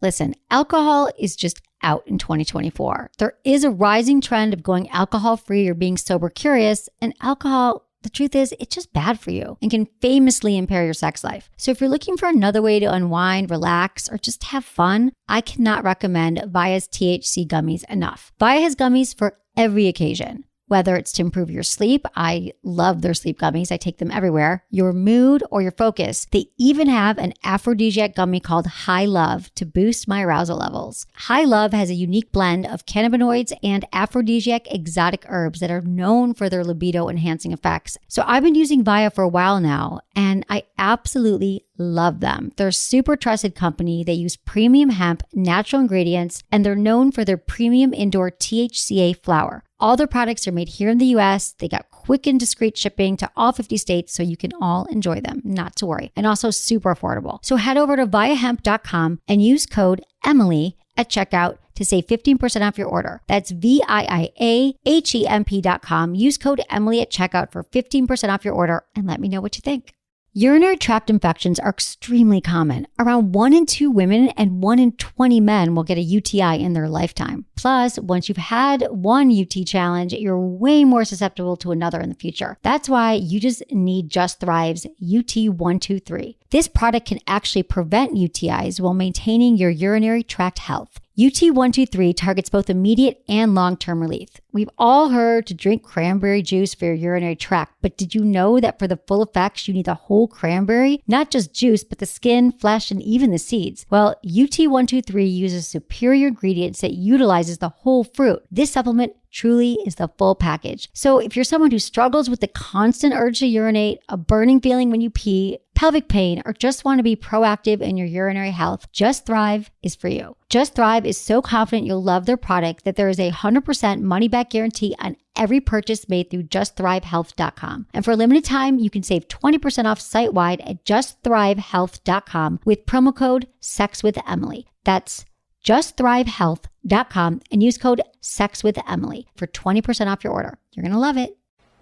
Listen, alcohol is just out in 2024. There is a rising trend of going alcohol-free or being sober curious, and alcohol, the truth is, it's just bad for you and can famously impair your sex life. So if you're looking for another way to unwind, relax, or just have fun, I cannot recommend Via's THC gummies enough. Via has gummies for every occasion. Whether it's to improve your sleep, I love their sleep gummies. I take them everywhere. Your mood or your focus. They even have an aphrodisiac gummy called High Love to boost my arousal levels. High Love has a unique blend of cannabinoids and aphrodisiac exotic herbs that are known for their libido enhancing effects. So I've been using Via for a while now, and I absolutely love them. They're a super trusted company. They use premium hemp, natural ingredients, and they're known for their premium indoor THCA flower. All their products are made here in the US. They got quick and discreet shipping to all 50 states, so you can all enjoy them, not to worry. And also super affordable. So head over to viahemp.com and use code Emily at checkout to save 15% off your order. That's VIIAHEMP.com. Use code Emily at checkout for 15% off your order and let me know what you think. Urinary tract infections are extremely common. Around 1 in 2 women and 1 in 20 men will get a UTI in their lifetime. Plus, once you've had one UT challenge, you're way more susceptible to another in the future. That's why you just need Just Thrive's UT123. This product can actually prevent UTIs while maintaining your urinary tract health. UT123 targets both immediate and long-term relief. We've all heard to drink cranberry juice for your urinary tract, but did you know that for the full effects, you need the whole cranberry? Not just juice, but the skin, flesh, and even the seeds. Well, UT123 uses superior ingredients that utilizes the whole fruit. This supplement truly is the full package. So if you're someone who struggles with the constant urge to urinate, a burning feeling when you pee, pelvic pain, or just want to be proactive in your urinary health, Just Thrive is for you. Just Thrive is so confident you'll love their product that there is a 100% money-back guarantee on every purchase made through justthrivehealth.com. And for a limited time, you can save 20% off site-wide at justthrivehealth.com with promo code SEXWithEmily. That's justthrivehealth.com and use code SEXWithEmily for 20% off your order. You're going to love it.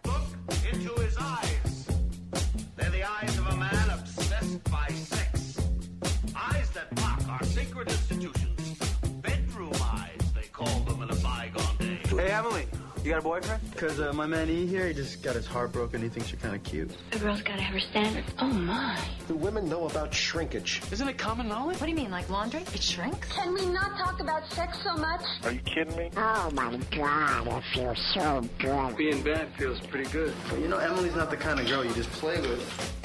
Look into his eyes. They're the eyes of a man obsessed by sex. Eyes that mock our sacred institutions. Bedroom eyes, they call them in a bygone day. Hey, Emily, you got a boyfriend? Because my man E here, he just got his heart broken. He thinks you're kind of cute. A girl's got to have her standards. Oh, my. Do women know about shrinkage? Isn't it common knowledge? What do you mean, like laundry? It shrinks? Can we not talk about sex so much? Are you kidding me? Oh my God, it feels so good. Being bad feels pretty good. But you know, Emily's not the kind of girl you just play with.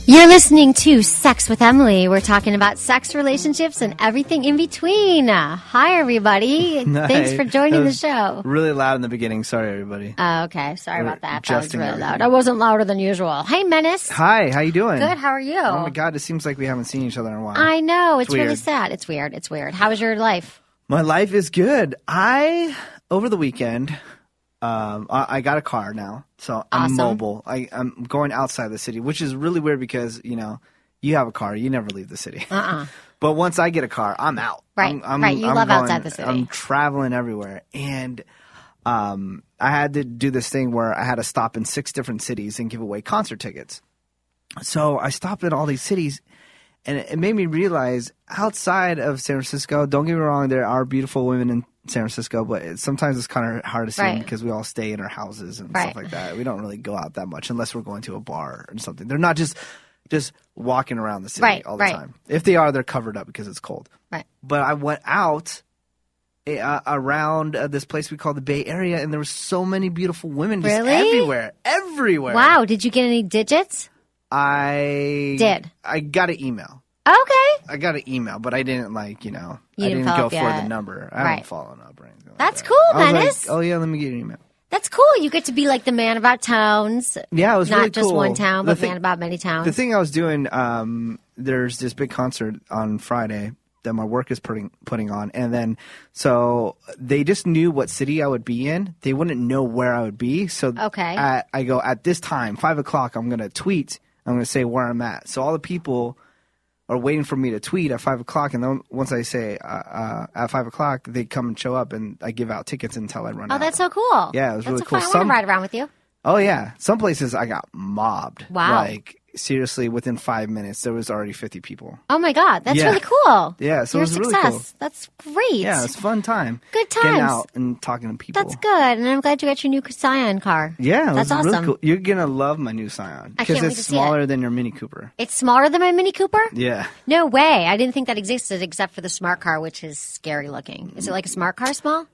You're listening to Sex with Emily. We're talking about sex, relationships, and everything in between. Hi, everybody. Thanks for joining the show. Really loud in the beginning. Sorry, everybody. Oh, okay. Sorry about that. That was Adjusting really everything. loud. I wasn't louder than usual. Hey, Menace. Hi, how you doing? Good. How are you? Oh, my God. It seems like we haven't seen each other in a while. I know. It's really weird. sad. It's weird. It's weird. How was your life? My life is good. Over the weekend, I got a car now, so I'm Awesome. mobile. I'm going outside the city, which is really weird because, you know, you have a car, you never leave the city. But once I get a car, I'm out. Right, I'm right. You love outside the city. I'm traveling everywhere. And I had to do this thing where I had to stop in 6 different cities and give away concert tickets. So I stopped at all these cities, and it made me realize outside of San Francisco, don't get me wrong, there are beautiful women in San Francisco, but sometimes it's kind of hard to see them because we all stay in our houses and stuff like that. We don't really go out that much unless we're going to a bar or something. They're not just walking around the city all the time. If they are, they're covered up because it's cold. Right. But I went out around this place we call the Bay Area, and there were so many beautiful women just everywhere. Wow. Did you get any digits? I got an email. Okay. I got an email, but I didn't I didn't follow go up for yet. the number. I haven't followed up or anything like That's that. cool, I was Menace. like, oh yeah, let me get an email. That's cool. You get to be like the man about towns. Yeah, it was not really just cool. one town, but man about many towns. The thing I was doing, there's this big concert on Friday that my work is putting on, and then so they just knew what city I would be in. They wouldn't know where I would be. So I go at this time, 5:00. I'm gonna tweet. I'm gonna say where I'm at. So all the people are waiting for me to tweet at 5:00, and then once I say at 5:00, they come and show up, and I give out tickets until I run out. Oh, that's so cool. Yeah, it was really cool. I want to ride around with you. Oh yeah, some places I got mobbed. Wow. Like seriously, within 5 minutes, there was already 50 people. Oh my God, that's Yeah. really cool. Yeah, so Your it was success. really cool. That's great. Yeah, it's a fun time. Good Getting times. out and talking to people. That's good, and I'm glad you got your new Scion car. Yeah, it that's was awesome. really cool. You're gonna love my new Scion I because can't wait it's to see it. smaller than your Mini Cooper. It's smaller than my Mini Cooper? Yeah. No way. I didn't think that existed except for the smart car, which is scary looking. Is it like a smart car small?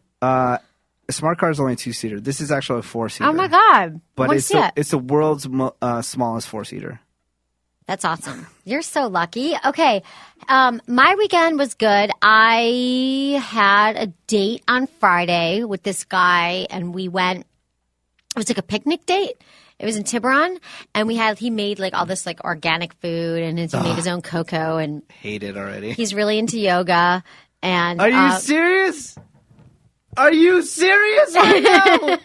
A smart car is only 2-seater. This is actually a 4-seater. Oh my God. But What's it's the world's smallest 4-seater. That's awesome. You're so lucky. Okay. My weekend was good. I had a date on Friday with this guy, and we went, it was like a picnic date. It was in Tiburon, and he made like all this like organic food, and he made his own cocoa, and Hate it already. he's really into yoga. And Are you serious? Are you serious right now?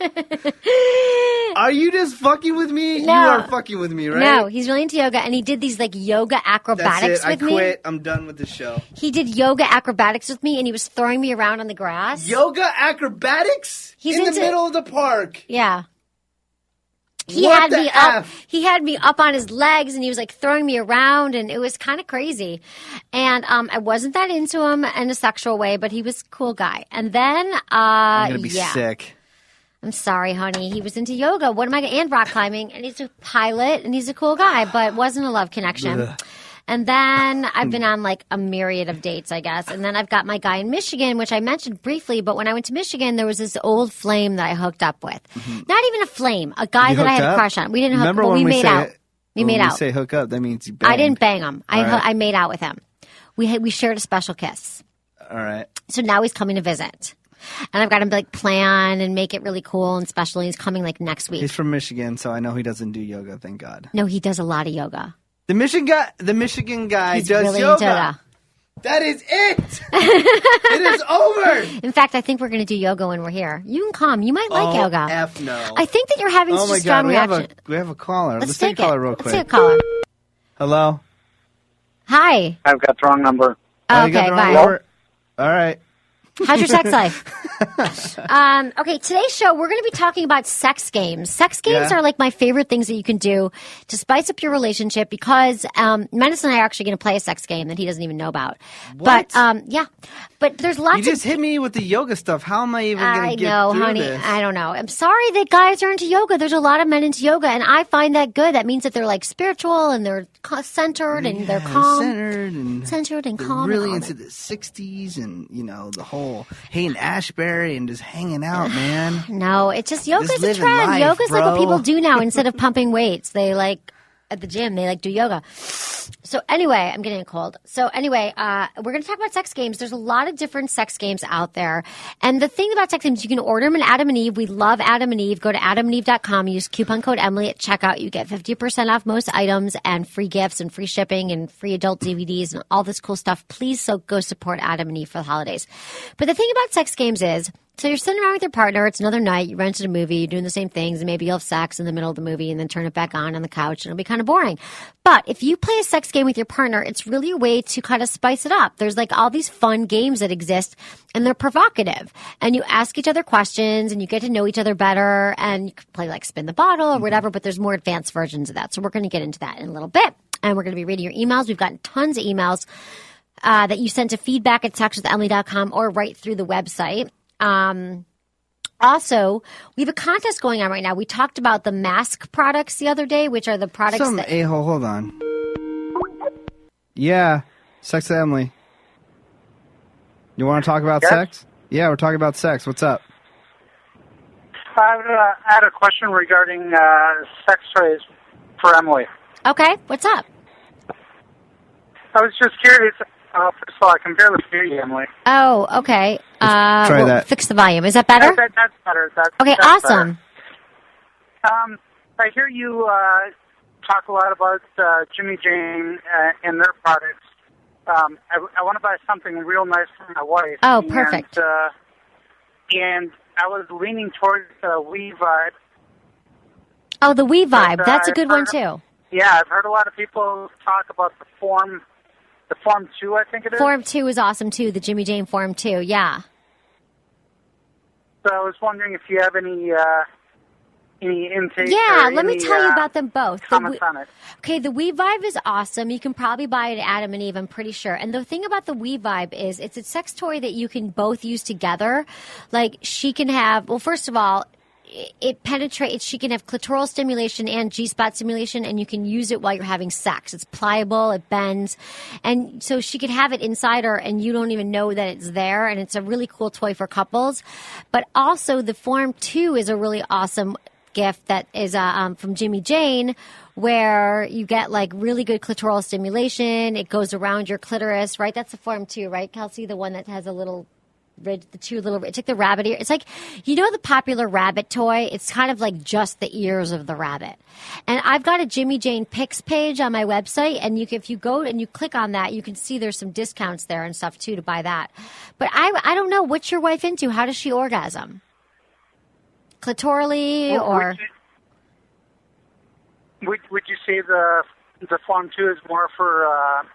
Are you just fucking with me? No. You are fucking with me, right? No, he's really into yoga, and he did these like yoga acrobatics That's it. with I me. quit. I'm done with the show. He did yoga acrobatics with me, and he was throwing me around on the grass. Yoga acrobatics? He's in into- the middle of the park. Yeah. He What had the me up. F? He had me up on his legs, and he was like throwing me around, and it was kind of crazy. And I wasn't that into him in a sexual way, but he was a cool guy. And then, I'm gonna be sick. I'm sorry, honey. He was into yoga. What am I? And rock climbing, and he's a pilot, and he's a cool guy, but wasn't a love connection. Ugh. And then I've been on like a myriad of dates, I guess. And then I've got my guy in Michigan, which I mentioned briefly. But when I went to Michigan, there was this old flame that I hooked up with. Not even a flame, a guy You that I had hooked a up? crush on. We didn't hook up, Remember but when we made say out. We when made we out. say hook up, that means you banged. I didn't bang him. All right. I made out with him. We shared a special kiss. All right. So now he's coming to visit. And I've got him to like plan and make it really cool and special. And he's coming like next week. He's from Michigan, so I know he doesn't do yoga, thank God. No, he does a lot of yoga. The Michigan guy He's does really yoga. into yoga. That is it. It is over. In fact, I think we're going to do yoga when we're here. You can come. You might like yoga. F no. I think that you're having Oh such my a strong God, reaction. we have a caller. Let's take a it. caller real Let's quick. take a caller. Hello. Hi. I've got the wrong number. Oh, you got Okay, the wrong bye. number? All right. How's your sex life? Okay, today's show, we're going to be talking about sex games. Sex games Yeah. are like my favorite things that you can do to spice up your relationship because Menace and I are actually going to play a sex game that he doesn't even know about. What? But, yeah. But there's lots You just hit me with the yoga stuff. How am I even going I to get know, through honey. this? I don't know. I'm sorry that guys are into yoga. There's a lot of men into yoga, and I find that good. That means that they're like spiritual and they're centered and they're calm. Centered and They're calm. and Really all into that. the 60s and, the whole Hayden Ashbury and just hanging out, man. No, it's just yoga's Just a living trend. life, Yoga's like what bro. people do now instead of pumping weights. They like at the gym, they like do yoga. So anyway, I'm getting a cold. So anyway, we're going to talk about sex games. There's a lot of different sex games out there. And the thing about sex games, you can order them at Adam and Eve. We love Adam and Eve. Go to adamandeve.com. Use coupon code Emily at checkout. You get 50% off most items and free gifts and free shipping and free adult DVDs and all this cool stuff. Please go support Adam and Eve for the holidays. But the thing about sex games is, so you're sitting around with your partner. It's another night. You rented a movie. You're doing the same things. And maybe you'll have sex in the middle of the movie and then turn it back on the couch. And it'll be kind of boring. But if you play a sex game with your partner, it's really a way to kind of spice it up. There's like all these fun games that exist and they're provocative. And you ask each other questions and you get to know each other better. And you can play like spin the bottle or whatever. But there's more advanced versions of that. So we're going to get into that in a little bit. And we're going to be reading your emails. We've gotten tons of emails that you sent to feedback@sexwithemily.com or right through the website. Also, we have a contest going on right now. We talked about the mask products the other day, which are the products Some that... a-hole, hold on. Yeah, Sex with Emily. You want to talk about sex? Yeah, we're talking about sex. What's up? I had a question regarding sex toys for Emily. Okay, what's up? I was just curious. First of all, I can barely hear you, Emily. Oh, okay. try that. Fix the volume. Is that better? That's better. Okay, that's awesome. Better. I hear you talk a lot about Jimmy Jane and their products. I want to buy something real nice for my wife. Oh, perfect. And I was leaning towards We Vibe. Oh, the We Vibe. But, That's a good one, I've heard- too. Yeah, I've heard a lot of people talk about the Form 2, I think it is. Form 2 is awesome, too. The Jimmy Jane Form 2, yeah. So I was wondering if you have any any intake? Yeah, or let me any, tell you about them both. Comments on it. Okay, the We Vibe is awesome. You can probably buy it at Adam and Eve, I'm pretty sure. And the thing about the We Vibe is it's a sex toy that you can both use together. Like she can have, well, first of all, it penetrates, she can have clitoral stimulation and G-spot stimulation, and you can use it while you're having sex. It's pliable, it bends. And so she could have it inside her and you don't even know that it's there. And it's a really cool toy for couples. But also the Form 2 is a really awesome gift that is from Jimmy Jane, where you get like really good clitoral stimulation. It goes around your clitoris, right? That's the Form 2, right, Kelsey? The one that has a little ridge, the two little, it's like the rabbit ear. It's like, you know, the popular rabbit toy? It's kind of like just the ears of the rabbit. And I've got a Jimmy Jane Picks page on my website, and if you go and you click on that, you can see there's some discounts there and stuff too to buy that. But I don't know, what's your wife into? How does she orgasm? Clitorally, or would you say the Form 2 is more for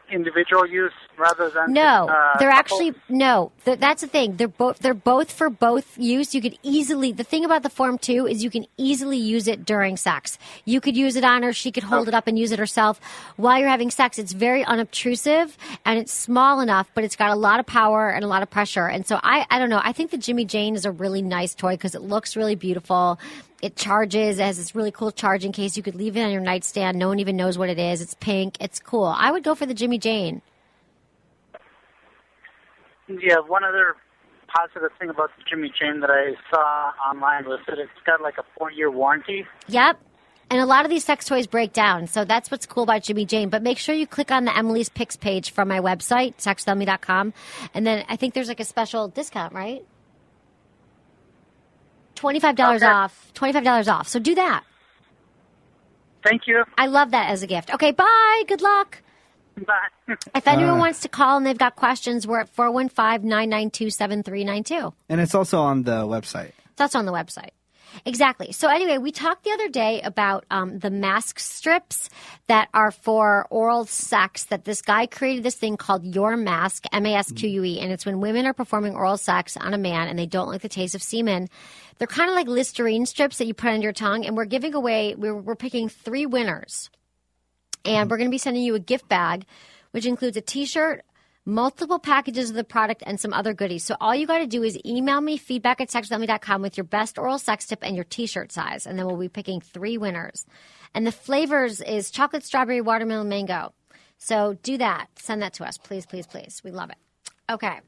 individual use rather than no? They're couples? actually no. That's the thing. They're both for both use. You could easily. The thing about the Form 2 is you can easily use it during sex. You could use it on her. She could hold it up and use it herself while you're having sex. It's very unobtrusive and it's small enough, but it's got a lot of power and a lot of pressure. And so I don't know. I think the Jimmy Jane is a really nice toy because it looks really beautiful. It charges. It has this really cool charging case. You could leave it on your nightstand. No one even knows what it is. It's pink. It's cool. I would go for the Jimmy Jane. Yeah, one other positive thing about the Jimmy Jane that I saw online was that it's got like a 4-year warranty. Yep. And a lot of these sex toys break down. So that's what's cool about Jimmy Jane. But make sure you click on the Emily's Picks page from my website, sexwithemily.com. And then I think there's like a special discount, right? $25 off. $25 off. So do that. Thank you. I love that as a gift. Okay, bye. Good luck. Bye. If anyone wants to call and they've got questions, we're at 415-992-7392. And it's also on the website. That's on the website. Exactly. So anyway, we talked the other day about the mask strips that are for oral sex, that this guy created this thing called Your Mask, MASQUE, and it's when women are performing oral sex on a man and they don't like the taste of semen. They're kind of like Listerine strips that you put under your tongue, and we're giving away, we're picking 3 winners. And we're going to be sending you a gift bag, which includes a T-shirt, multiple packages of the product, and some other goodies. So all you got to do is email me feedback@sexwithemily.com with your best oral sex tip and your T-shirt size, and then we'll be picking 3 winners. And the flavors is chocolate, strawberry, watermelon, mango. So do that. Send that to us, please, please, please. We love it. Okay.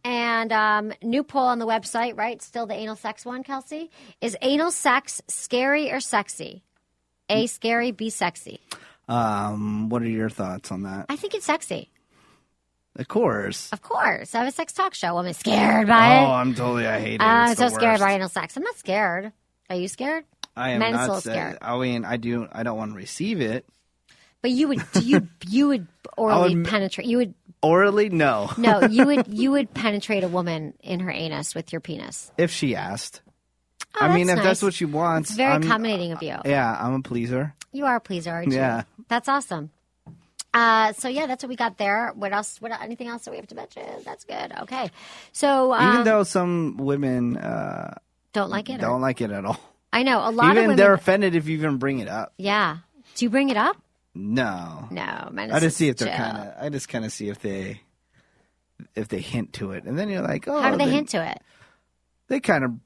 And new poll on the website, right? Still the anal sex one, Kelsey. Is anal sex scary or sexy? A, scary, B, sexy. What are your thoughts on that? I think it's sexy. Of course. Of course. I have a sex talk show. I'm scared by it. Oh, I hate it. I'm It's so the scared worst. by anal sex. I'm not scared. Are you scared? I am Men's not a little scared. I mean, I don't want to receive it. But you would orally penetrate. You would Orally, no. no. You would penetrate a woman in her anus with your penis. If she asked. Oh, I mean, that's if that's nice. what she wants. It's very I'm- accommodating of you. Yeah, I'm a pleaser. You are a pleaser, aren't you? Yeah. That's awesome. So yeah, that's what we got there. What else? Anything else that we have to mention? That's good. Okay. So Even though some women don't like it. don't like it at all. I know a lot of Even women. they're offended if you even bring it up. Yeah. Do you bring it up? No. No. Menace I just see if is they're chill. I just kind of see if they hint to it, and then you're like, oh. How do they then hint to it? They kind of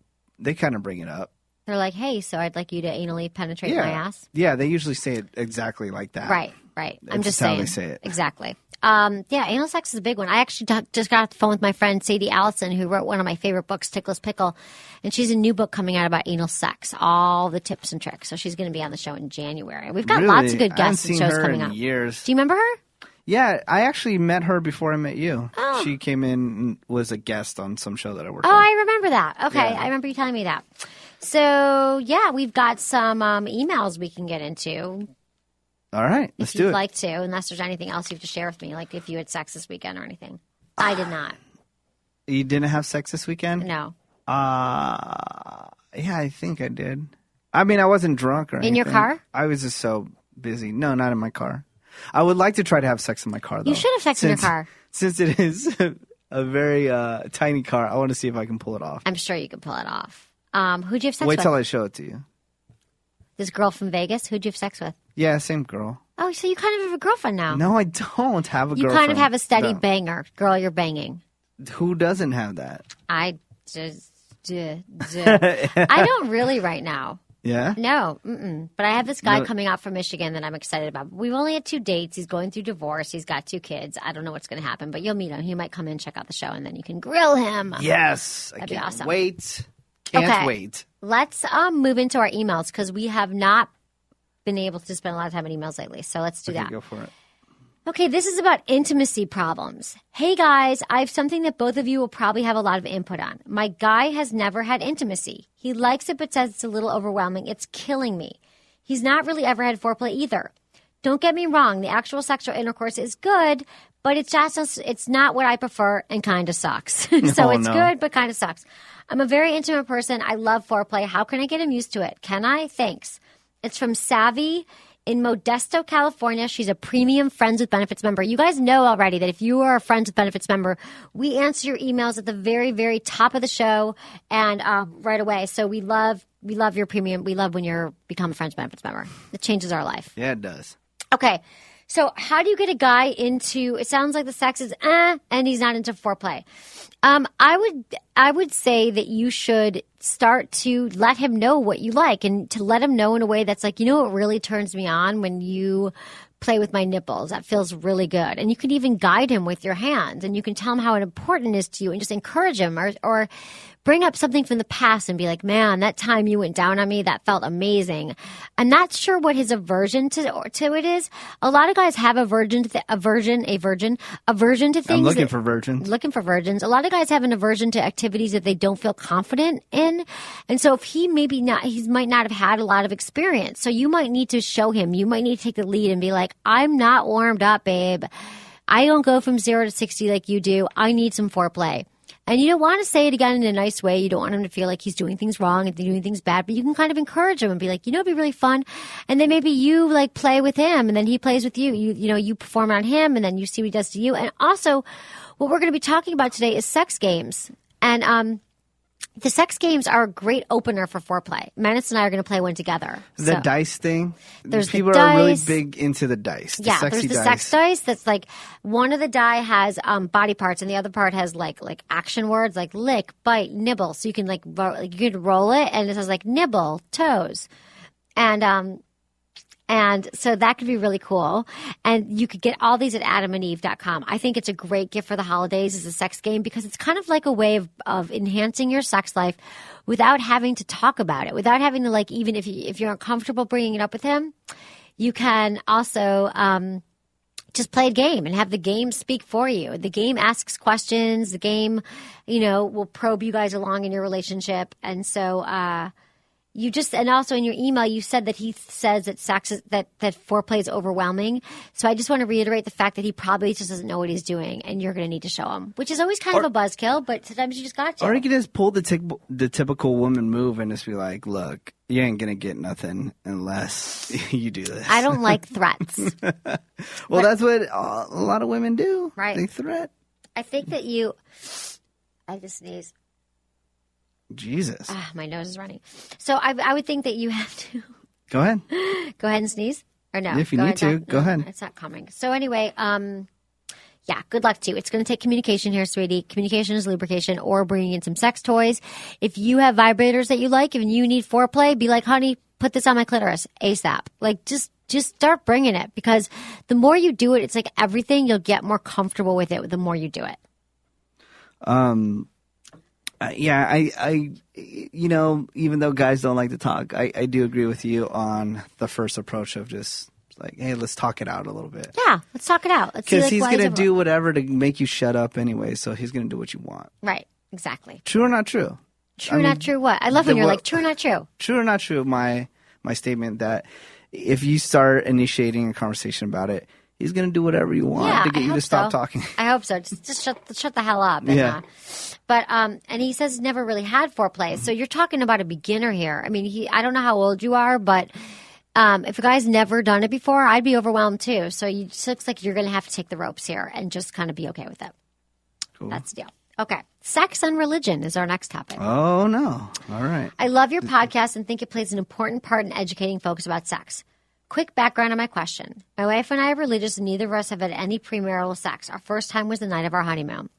bring it up. They're like, hey, so I'd like you to anally penetrate Yeah. my ass. Yeah, they usually say it exactly like that. Right. I'm That's just how saying. they say it. Exactly. Yeah, anal sex is a big one. I actually just got off the phone with my friend Sadie Allison, who wrote one of my favorite books, Ticklish Pickle, and she's a new book coming out about anal sex, all the tips and tricks. So she's going to be on the show in January. We've got lots of good I haven't guests and seen shows her coming in up. years. Do you remember her? Yeah, I actually met her before I met you. Oh. She came in and was a guest on some show that I worked Oh, on. I remember that. Okay, Yeah. I remember you telling me that. So, yeah, we've got some emails we can get into. All right, let's if do you'd it. like to, unless there's anything else you have to share with me, like if you had sex this weekend or anything. I did not. You didn't have sex this weekend? No. Yeah, I think I did. I mean, I wasn't drunk or anything. In your car? I was just so busy. No, not in my car. I would like to try to have sex in my car, though. You should have sex in your car. Since it is a very tiny car, I want to see if I can pull it off. I'm sure you can pull it off. Who'd you have sex Wait with? till I show it to you. This girl from Vegas, who'd you have sex with? Yeah, same girl. Oh, so you kind of have a girlfriend now. No, I don't have a girlfriend. You kind of have a steady No. banger. Girl, you're banging. Who doesn't have that? I just... I don't really right now. Yeah? No. But I have this guy No. coming out from Michigan that I'm excited about. We've only had 2 dates. He's going through divorce. He's got 2 kids. I don't know what's going to happen, but you'll meet him. He might come in, check out the show, and then you can grill him. Yes. That'd be I can't awesome. wait. Can't wait. Let's move into our emails because we have not been able to spend a lot of time on emails lately. So let's do that. Go for it. Okay, this is about intimacy problems. Hey guys, I have something that both of you will probably have a lot of input on. My guy has never had intimacy. He likes it but says it's a little overwhelming. It's killing me. He's not really ever had foreplay either. Don't get me wrong, the actual sexual intercourse is good, but it's not what I prefer and kind of sucks. So it's good but kind of sucks. I'm a very intimate person. I love foreplay. How can I get him used to it? Can I? Thanks. It's from Savvy in Modesto, California. She's a premium Friends with Benefits member. You guys know already that if you are a Friends with Benefits member, we answer your emails at the very, very top of the show and right away. So we love your premium. We love when you become a Friends with Benefits member. It changes our life. Yeah, it does. Okay. So how do you get a guy into, it sounds like the sex is and he's not into foreplay. I would say that you should start to let him know what you like and to let him know in a way that's like, you know what really turns me on when you play with my nipples. That feels really good. And you can even guide him with your hands and you can tell him how important it is to you and just encourage him or bring up something from the past and be like, man, that time you went down on me, that felt amazing. I'm not sure what his aversion to it is. A lot of guys have aversion to things. I'm looking for virgins. Looking for virgins. A lot of guys have an aversion to activities that they don't feel confident in. And so if he might not have had a lot of experience. So you might need to show him, you might need to take the lead and be like, I'm not warmed up, babe. I don't go from 0 to 60 like you do. I need some foreplay. And you don't want to say it again in a nice way. You don't want him to feel like he's doing things wrong and doing things bad, but you can kind of encourage him and be like, you know, it'd be really fun. And then maybe you like play with him and then he plays with you. You perform on him and then you see what he does to you. And also what we're going to be talking about today is sex games. And, the sex games are a great opener for foreplay. Menace and I are going to play one together. The dice thing. There's people the are really dice. big into the dice. Yeah, there's the sex dice. That's like one of the die has body parts, and the other part has like action words like lick, bite, nibble. So you can you could roll it, and it says like nibble, toes, and so that could be really cool. And you could get all these at adamandeve.com. I think it's a great gift for the holidays as a sex game because it's kind of like a way of enhancing your sex life without having to talk about it, without having to like, even if you're uncomfortable bringing it up with him, you can also just play a game and have the game speak for you. The game asks questions. The game, will probe you guys along in your relationship. And so, and also in your email, you said that he says that sex is, that foreplay is overwhelming. So I just want to reiterate the fact that he probably just doesn't know what he's doing, and you're going to need to show him, which is always kind of a buzzkill, but sometimes you just got to. Or you can just pull the typical woman move and just be like, look, you ain't going to get nothing unless you do this. I don't like threats. Well, that's what a lot of women do. Right. They threat. I think that I just sneeze. Jesus. My nose is running. So I would think that you have to. Go ahead. Go ahead and sneeze? Or no? If you need to, go ahead. It's not coming. So anyway, yeah, good luck to you. It's going to take communication here, sweetie. Communication is lubrication or bringing in some sex toys. If you have vibrators that you like and you need foreplay, be like, honey, put this on my clitoris ASAP. Like just start bringing it because the more you do it, it's like everything, you'll get more comfortable with it the more you do it. Yeah, I even though guys don't like to talk, I do agree with you on the first approach of just like, hey, let's talk it out a little bit. Yeah, let's talk it out. Because he's going to do whatever to make you shut up anyway, so he's going to do what you want. Right, exactly. True or not true? True or not true what? I love when you're like, true or not true? True or not true, my statement that if you start initiating a conversation about it, he's going to do whatever you want to get you to stop talking. I hope so. Just shut the hell up. Yeah. But and he says he's never really had foreplay. So you're talking about a beginner here. I mean, I don't know how old you are, but if a guy's never done it before, I'd be overwhelmed too. So it looks like you're going to have to take the ropes here and just kind of be okay with it. Cool. That's the deal. Okay. Sex and religion is our next topic. Oh, no. All right. I love your podcast and think it plays an important part in educating folks about sex. Quick background on my question. My wife and I are religious and neither of us have had any premarital sex. Our first time was the night of our honeymoon.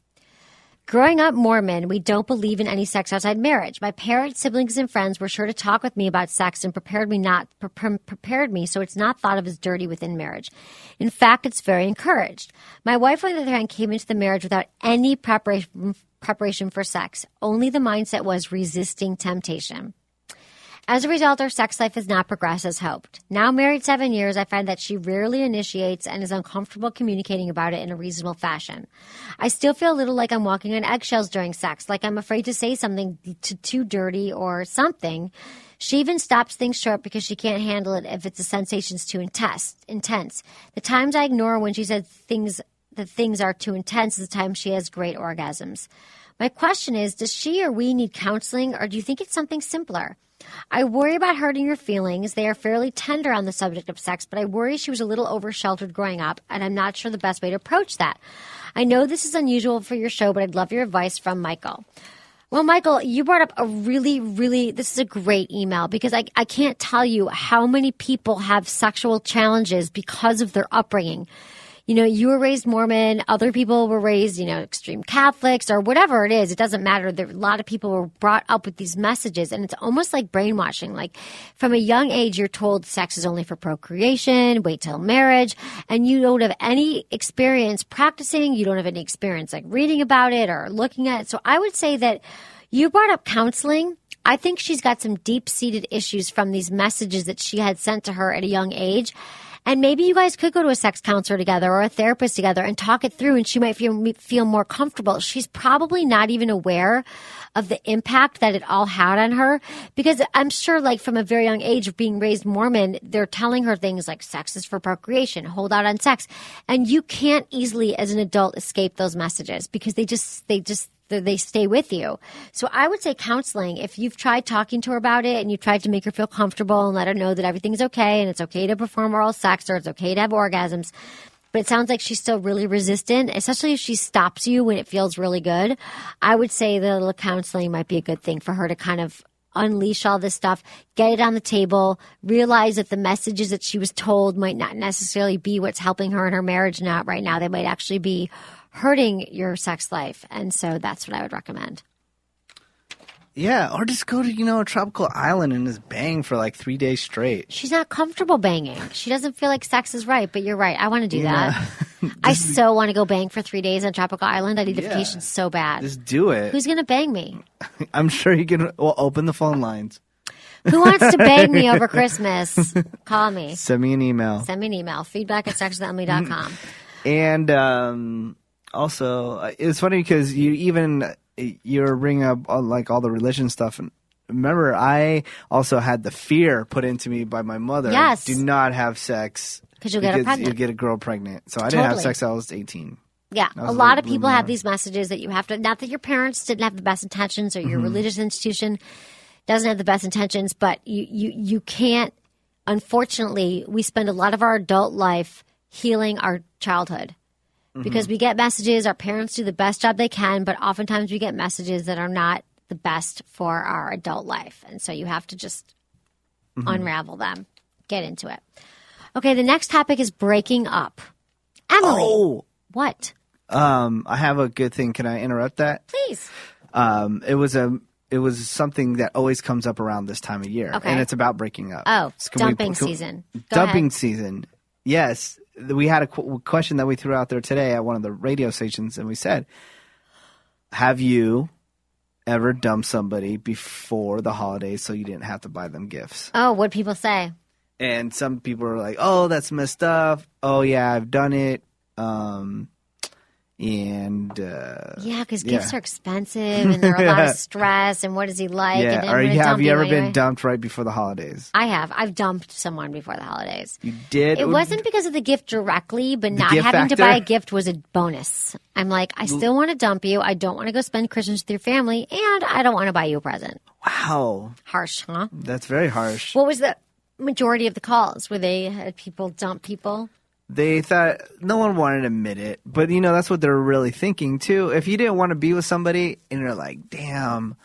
Growing up Mormon, we don't believe in any sex outside marriage. My parents, siblings, and friends were sure to talk with me about sex and prepared me so it's not thought of as dirty within marriage. In fact, it's very encouraged. My wife, on the other hand, came into the marriage without any preparation for sex. Only the mindset was resisting temptation. As a result, our sex life has not progressed as hoped. Now married 7 years, I find that she rarely initiates and is uncomfortable communicating about it in a reasonable fashion. I still feel a little like I'm walking on eggshells during sex, like I'm afraid to say something too dirty or something. She even stops things short because she can't handle it if the sensation's too intense. The times I ignore when she says that things are too intense is the time she has great orgasms. My question is, does she or we need counseling, or do you think it's something simpler? I worry about hurting your feelings. They are fairly tender on the subject of sex, but I worry she was a little over-sheltered growing up, and I'm not sure the best way to approach that. I know this is unusual for your show, but I'd love your advice from Michael. Well, Michael, you brought up a this is a great email because I can't tell you how many people have sexual challenges because of their upbringing. You know, you were raised Mormon, other people were raised, extreme Catholics or whatever it is. It doesn't matter. A lot of people were brought up with these messages, and it's almost like brainwashing. Like from a young age, you're told sex is only for procreation, wait till marriage, and you don't have any experience practicing. You don't have any experience like reading about it or looking at it. So I would say that you brought up counseling. I think she's got some deep-seated issues from these messages that she had sent to her at a young age. And maybe you guys could go to a sex counselor together or a therapist together and talk it through, and she might feel more comfortable. She's probably not even aware of the impact that it all had on her, because I'm sure, like, from a very young age of being raised Mormon, they're telling her things like sex is for procreation, hold out on sex. And you can't easily, as an adult, escape those messages because they stay with you. So I would say counseling, if you've tried talking to her about it and you tried to make her feel comfortable and let her know that everything's okay and it's okay to perform oral sex or it's okay to have orgasms, but it sounds like she's still really resistant, especially if she stops you when it feels really good, I would say that a little counseling might be a good thing for her to kind of unleash all this stuff, get it on the table, realize that the messages that she was told might not necessarily be what's helping her in her marriage right now. They might actually be hurting your sex life. And so that's what I would recommend. Yeah, or just go to, a tropical island and just bang for like 3 days straight. She's not comfortable banging. She doesn't feel like sex is right, but you're right. I want to do that. I so want to go bang for 3 days on tropical island. I need a vacation so bad. Just do it. Who's going to bang me? I'm sure you can. Well, open the phone lines. Who wants to bang me over Christmas? Call me. Send me an email. Feedback@sexwithemily.com. And also, it's funny because you're bringing up like all the religion stuff. And remember, I also had the fear put into me by my mother. Yes. Do not have sex. Because you'll get pregnant. You'll get a girl pregnant. So I didn't have sex until I was 18. Yeah. A lot of people have these messages that you have to, not that your parents didn't have the best intentions or your religious institution doesn't have the best intentions, but you can't, unfortunately, we spend a lot of our adult life healing our childhood. Because we get messages, our parents do the best job they can, but oftentimes we get messages that are not the best for our adult life. And so you have to just unravel them, get into it. Okay, the next topic is breaking up. Emily. Oh. What? I have a good thing. Can I interrupt that? Please. It was something that always comes up around this time of year. Okay. And it's about breaking up. Oh, dumping season. Dumping season. Yes. We had a question that we threw out there today at one of the radio stations, and we said, have you ever dumped somebody before the holidays so you didn't have to buy them gifts? Oh, what'd people say? And some people are like, oh, that's messed up. Oh, yeah, I've done it. Yeah, because gifts are expensive and they're a lot of stress. And what is he like? Yeah. And Or have you ever been dumped right before the holidays? I have. I've dumped someone before the holidays. You did? It wasn't because of the gift directly, but not gift having factor? to buy a gift was a bonus. I'm like, I still want to dump you. I don't want to go spend Christmas with your family, and I don't want to buy you a present. Wow. Harsh, huh? That's very harsh. What was the majority of the calls? Were they had people dump people? they thought no one wanted to admit it, but that's what they're really thinking too. If you didn't want to be with somebody and you're like, damn,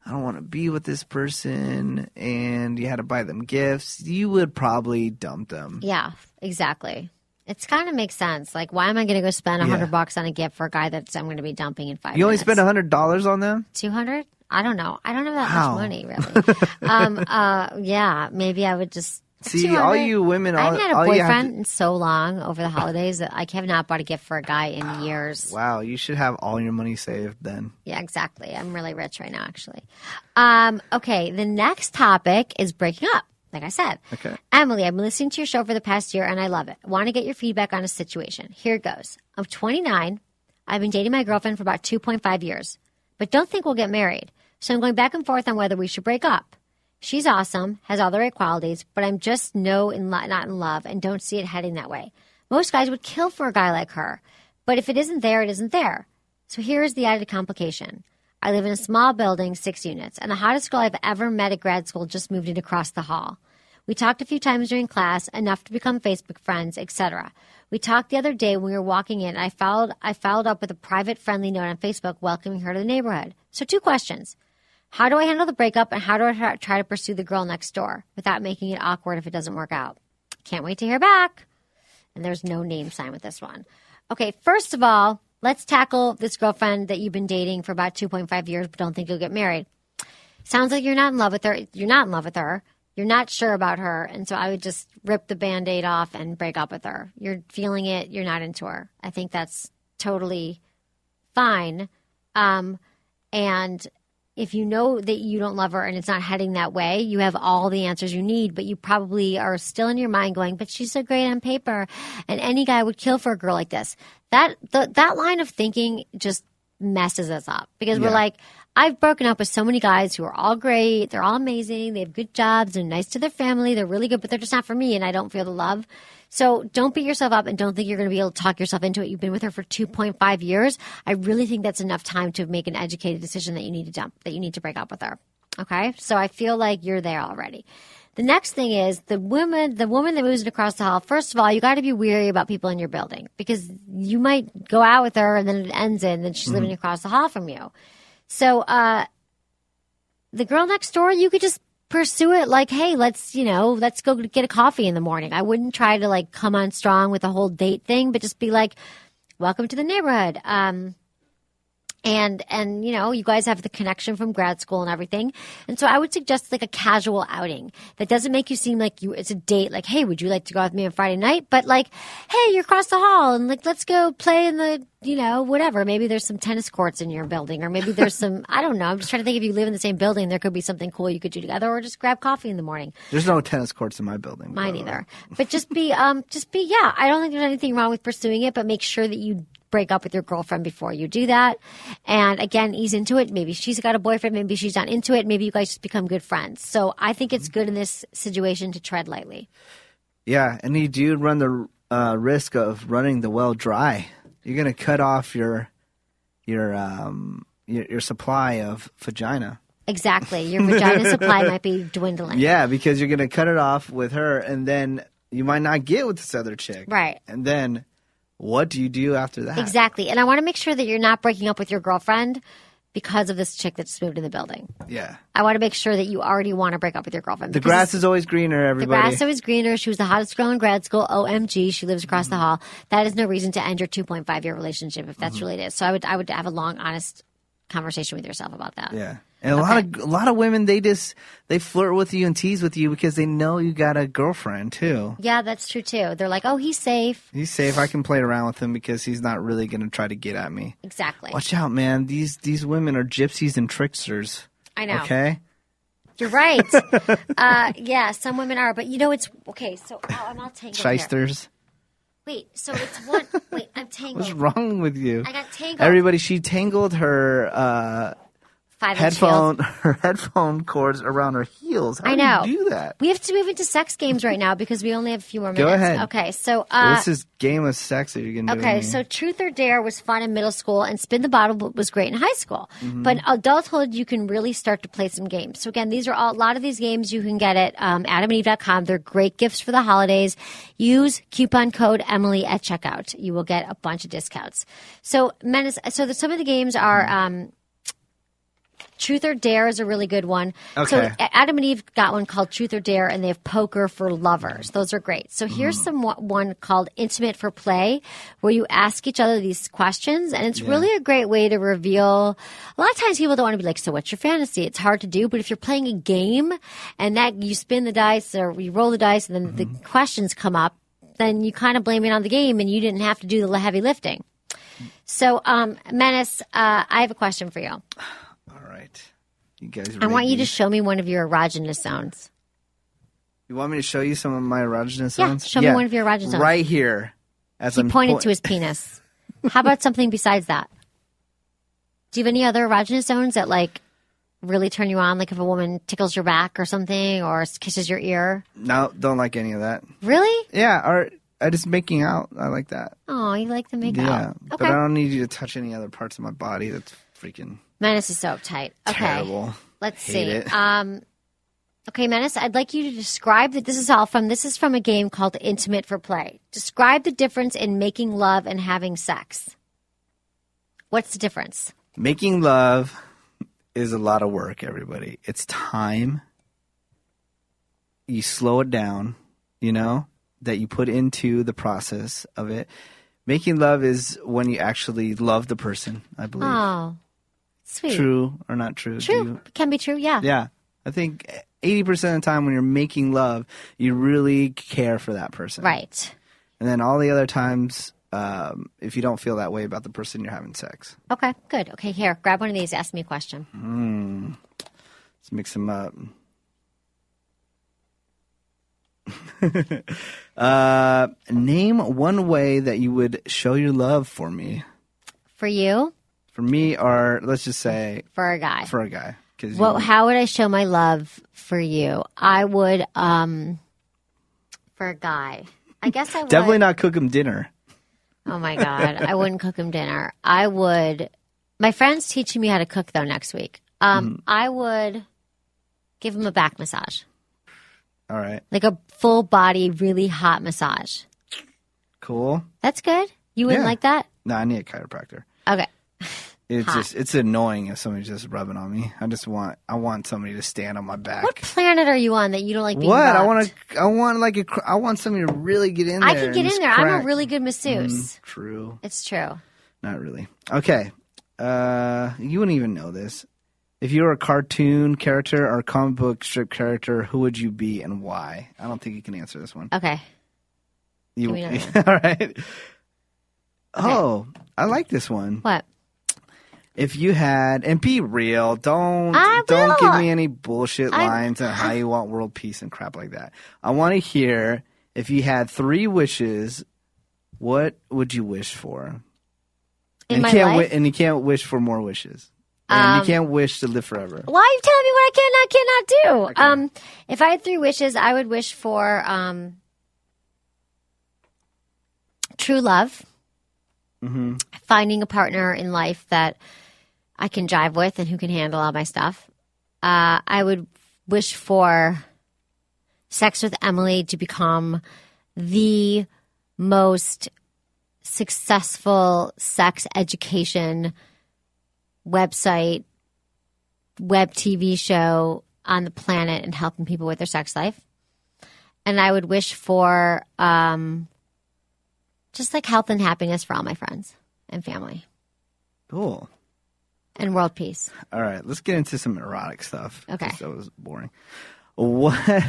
I don't want to be with this person, and you had to buy them gifts, you would probably dump them. Yeah, exactly. It's kind of makes sense. Like, why am I going to go spend $100 on a gift for a guy that I'm going to be dumping in 5 minutes? You only spend $100 on them? 200? I don't know. I don't have that much money, really. Yeah, maybe I would just. See, 200. all you women. I haven't had a boyfriend in so long over the holidays that I have not bought a gift for a guy in years. Wow, you should have all your money saved then. Yeah, exactly. I'm really rich right now, actually. Okay, the next topic is breaking up. Like I said. Okay. Emily, I've been listening to your show for the past year and I love it. I want to get your feedback on a situation. Here it goes. I'm 29. I've been dating my girlfriend for about 2.5 years, but don't think we'll get married. So I'm going back and forth on whether we should break up. She's awesome, has all the right qualities, but I'm just not in love and don't see it heading that way. Most guys would kill for a guy like her, but if it isn't there, it isn't there. So here is the added complication. I live in a small building, 6 units, and the hottest girl I've ever met at grad school just moved in across the hall. We talked a few times during class, enough to become Facebook friends, etc. We talked the other day when we were walking in. I followed up with a private friendly note on Facebook welcoming her to the neighborhood. So 2 questions. How do I handle the breakup, and how do I try to pursue the girl next door without making it awkward if it doesn't work out? Can't wait to hear back. And there's no name sign with this one. Okay, first of all, let's tackle this girlfriend that you've been dating for about 2.5 years but don't think you'll get married. Sounds like you're not in love with her. You're not in love with her. You're not sure about her. And so I would just rip the Band-Aid off and break up with her. You're feeling it. You're not into her. I think that's totally fine. And if you know that you don't love her and it's not heading that way, you have all the answers you need, but you probably are still in your mind going, but she's so great on paper, and any guy would kill for a girl like this. That line of thinking just messes us up because we're like, I've broken up with so many guys who are all great, they're all amazing, they have good jobs, they're nice to their family, they're really good, but they're just not for me, and I don't feel the love. So don't beat yourself up and don't think you're going to be able to talk yourself into it. You've been with her for 2.5 years. I really think that's enough time to make an educated decision that you need to dump, that you need to break up with her. Okay? So I feel like you're there already. The next thing is the woman that moves in across the hall. First of all, you got to be wary about people in your building because you might go out with her and then it ends and then she's living across the hall from you. So the girl next door, you could just pursue it like, hey, let's go get a coffee in the morning. I wouldn't try to like come on strong with the whole date thing, but just be like, welcome to the neighborhood. And you guys have the connection from grad school and everything. And so I would suggest like a casual outing that doesn't make you seem like it's a date. Like, hey, would you like to go out with me on Friday night? But like, hey, you're across the hall and like, let's go play in the, whatever. Maybe there's some tennis courts in your building or maybe there's some, I don't know. I'm just trying to think if you live in the same building, there could be something cool you could do together or just grab coffee in the morning. There's no tennis courts in my building. Mine either. But just be, I don't think there's anything wrong with pursuing it, but make sure that you break up with your girlfriend before you do that. And again, ease into it. Maybe she's got a boyfriend. Maybe she's not into it. Maybe you guys just become good friends. So I think it's good in this situation to tread lightly. Yeah. And you do run the risk of running the well dry. You're going to cut off your supply of vagina. Exactly. Your vagina supply might be dwindling. Yeah, because you're going to cut it off with her and then you might not get with this other chick. Right. And then what do you do after that? Exactly. And I want to make sure that you're not breaking up with your girlfriend because of this chick that just moved in the building. Yeah. I want to make sure that you already want to break up with your girlfriend. The grass is always greener, everybody. The grass is always greener. She was the hottest girl in grad school. OMG. She lives across the hall. That is no reason to end your 2.5-year relationship if that's really it is. So I would have a long, honest conversation with yourself about that. Yeah. And a lot of women, they flirt with you and tease with you because they know you got a girlfriend too. Yeah, that's true too. They're like, oh, he's safe. He's safe. I can play around with him because he's not really going to try to get at me. Exactly. Watch out, man. These women are gypsies and tricksters. I know. Okay? You're right. Yeah, some women are. But it's okay. So I'm all tangled Shysters. Here. Wait, so it's one. Wait, I'm tangled. What's wrong with you? I got tangled. Everybody, she tangled her her headphone cords around her heels. How I know. do you do that? We have to move into sex games right now because we only have a few more minutes. Go ahead. Okay, so What's this game of sex that you're going to do? Okay, so Truth or Dare was fun in middle school, and Spin the Bottle was great in high school. But adulthood, you can really start to play some games. So again, a lot of these games you can get at adamandeve.com. They're great gifts for the holidays. Use coupon code Emily at checkout. You will get a bunch of discounts. So Menace. So some of the games are. Truth or Dare is a really good one. Okay. So Adam and Eve got one called Truth or Dare, and they have Poker for Lovers. Those are great. So here's one called Intimate for Play, where you ask each other these questions, and it's really a great way to reveal. A lot of times people don't want to be like, so what's your fantasy? It's hard to do, but if you're playing a game and that you spin the dice or you roll the dice and then the questions come up, then you kind of blame it on the game and you didn't have to do the heavy lifting. So, Menace, I have a question for you. You guys I want you to show me one of your erogenous zones. You want me to show you some of my erogenous Yeah, zones? show me one of your erogenous zones. Right here. As He pointed to his penis. How about something besides that? Do you have any other erogenous zones that like really turn you on? Like if a woman tickles your back or something or kisses your ear? No, don't like any of that. Really? Yeah, or I just making out. I like that. Oh, you like the make out? Yeah, Okay. but I don't need you to touch any other parts of my body. That's freaking Menace is so uptight. Okay. terrible. Let's Hate see. it. Okay, Menace, I'd like you to describe that. This is from a game called Intimate for Play. Describe the difference in making love and having sex. What's the difference? Making love is a lot of work, everybody. It's time. You slow it down, that you put into the process of it. Making love is when you actually love the person, I believe. Oh, sweet. True or not true? True. Can be true, yeah. Yeah. I think 80% of the time when you're making love, you really care for that person. Right. And then all the other times, if you don't feel that way about the person, you're having sex. Okay, good. Okay, here, grab one of these. Ask me a question. Let's mix them up. Name one way that you would show your love for me. For you? For me, or let's just say for a guy. For a guy. Well, how would I show my love for you? I would, for a guy. I guess I would. Definitely not cook him dinner. Oh my God. I wouldn't cook him dinner. I would. My friend's teaching me how to cook though next week. I would give him a back massage. All right. Like a full body, really hot massage. Cool. That's good. You wouldn't like that? No, I need a chiropractor. Okay. It's annoying if somebody's just rubbing on me. I want somebody to stand on my back. What planet are you on that you don't like being What? rubbed? I want somebody to really get in there. I can get in there. I'm a really good masseuse. True. It's true. Not really. Okay. You wouldn't even know this. If you were a cartoon character or a comic book strip character, who would you be and why? I don't think you can answer this one. Okay. All right. Okay. Oh, I like this one. What? If you had, and be real, don't give me any bullshit lines on how you want world peace and crap like that. I want to hear, if you had 3 wishes, what would you wish for? In my life? And you can't wish for more wishes. And you can't wish to live forever. Why are you telling me what I cannot do? Okay. If I had 3 wishes, I would wish for true love, finding a partner in life that I can jive with and who can handle all my stuff. I would wish for Sex with Emily to become the most successful sex education website, web TV show on the planet and helping people with their sex life. And I would wish for just like health and happiness for all my friends and family. Cool. And world peace. All right, let's get into some erotic stuff. Okay. That was boring.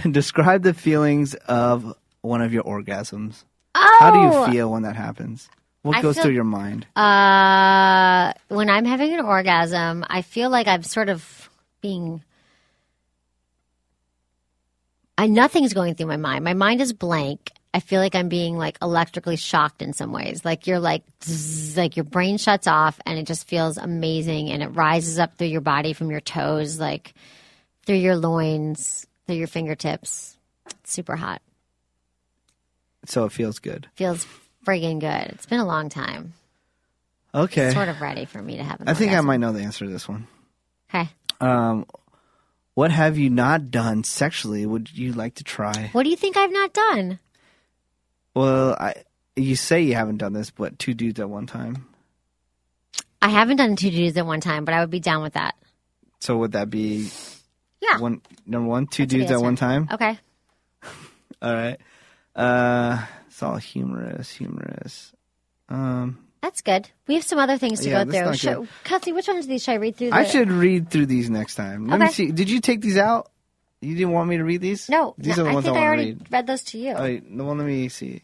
Describe the feelings of one of your orgasms. Oh! How do you feel when that happens? What goes through your mind? When I'm having an orgasm, I feel like I'm sort of being... nothing's going through my mind. My mind is blank. I feel like I'm being like electrically shocked in some ways. Like you're like, zzz, like your brain shuts off and it just feels amazing. And it rises up through your body from your toes, like through your loins, through your fingertips. It's super hot. So it feels good. Feels friggin' good. It's been a long time. Okay. It's sort of ready for me to have an I think I orgasm. might know the answer to this one. Okay. What have you not done sexually? Would you like to try? What do you think I've not done? Well, you say you haven't done this, but 2 dudes at one time. I haven't done 2 dudes at one time, but I would be down with that. So would that be Yeah. number one, 2 That's a good dudes at one answer. time? Okay. All right. It's all humorous. That's good. We have some other things to Yeah, go that's through. not good. Kelsey, which ones of these should I read through? I should read through these next time. Let me Okay. see. Did you take these out? You didn't want me to read these? No, These no, are the I ones I think I want to already read. read those to you. All right, let me see.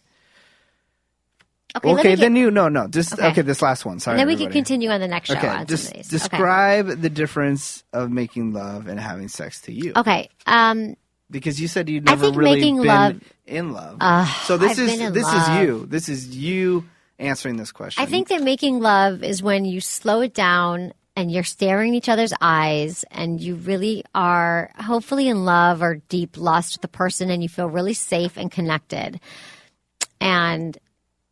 Okay, let me then get- you no. Just Okay. this last one. Sorry. and then we can everybody. continue on the next show. Okay, on just some of these. describe the difference of making love and having sex to you. Okay. Because you said you'd I never think really making been love- in love. I've been in love. is you. This is you answering this question. I think that making love is when you slow it down and you're staring each other's eyes and you really are hopefully in love or deep lust with the person and you feel really safe and connected. And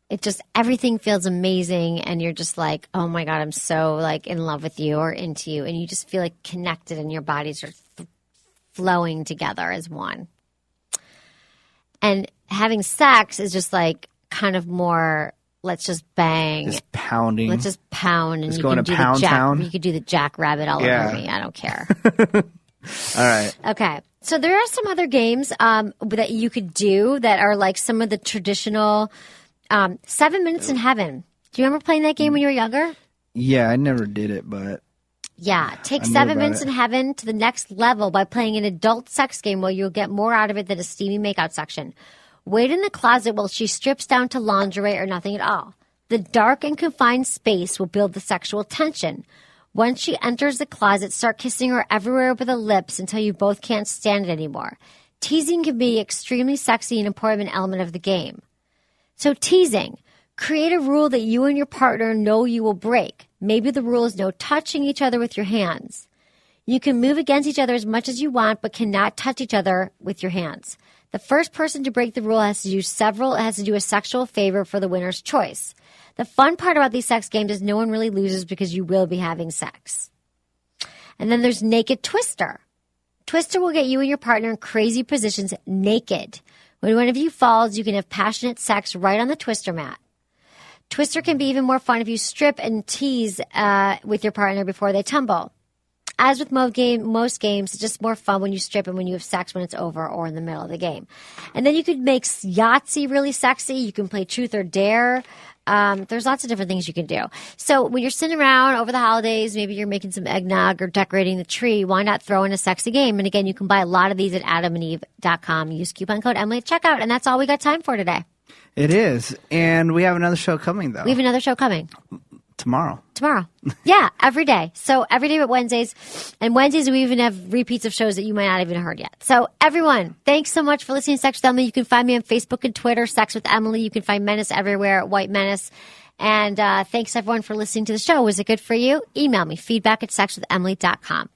it just, everything feels amazing and you're just like, oh my God, I'm so like in love with you or into you. And you just feel like connected and your bodies are flowing together as one. And having sex is just like kind of more, let's just bang. Just pounding. Let's just pound and Just you going can to do pound the jack. town? You could do the jackrabbit all Yeah. over me. I don't care. All right. Okay. So there are some other games that you could do that are like some of the traditional 7 Minutes in Heaven. Do you remember playing that game when you were younger? Yeah, I never did it, but Yeah. Take I knew 7 about Minutes it. in Heaven to the next level by playing an adult sex game where you'll get more out of it than a steamy makeout section. Wait in the closet while she strips down to lingerie or nothing at all. The dark and confined space will build the sexual tension. Once she enters the closet, start kissing her everywhere with the lips until you both can't stand it anymore. Teasing can be extremely sexy and important element of the game. So teasing. Create a rule that you and your partner know you will break. Maybe the rule is no touching each other with your hands. You can move against each other as much as you want, but cannot touch each other with your hands. The first person to break the rule has to do a sexual favor for the winner's choice. The fun part about these sex games is no one really loses because you will be having sex. And then there's Naked Twister. Twister will get you and your partner in crazy positions naked. When one of you falls, you can have passionate sex right on the Twister mat. Twister can be even more fun if you strip and tease with your partner before they tumble. As with most games, it's just more fun when you strip and when you have sex when it's over or in the middle of the game. And then you could make Yahtzee really sexy. You can play Truth or Dare. There's lots of different things you can do. So when you're sitting around over the holidays, maybe you're making some eggnog or decorating the tree, why not throw in a sexy game? And again, you can buy a lot of these at adamandeve.com. Use coupon code Emily at checkout. And that's all we got time for today. it is. And we have another show coming, though. We have another show coming. Tomorrow. Yeah, every day. So every day but Wednesdays. And Wednesdays we even have repeats of shows that you might not even have heard yet. So everyone, thanks so much for listening to Sex with Emily. You can find me on Facebook and Twitter, Sex with Emily. You can find Menace everywhere at White Menace. And thanks everyone for listening to the show. Was it good for you? Email me, feedback@sexwithemily.com.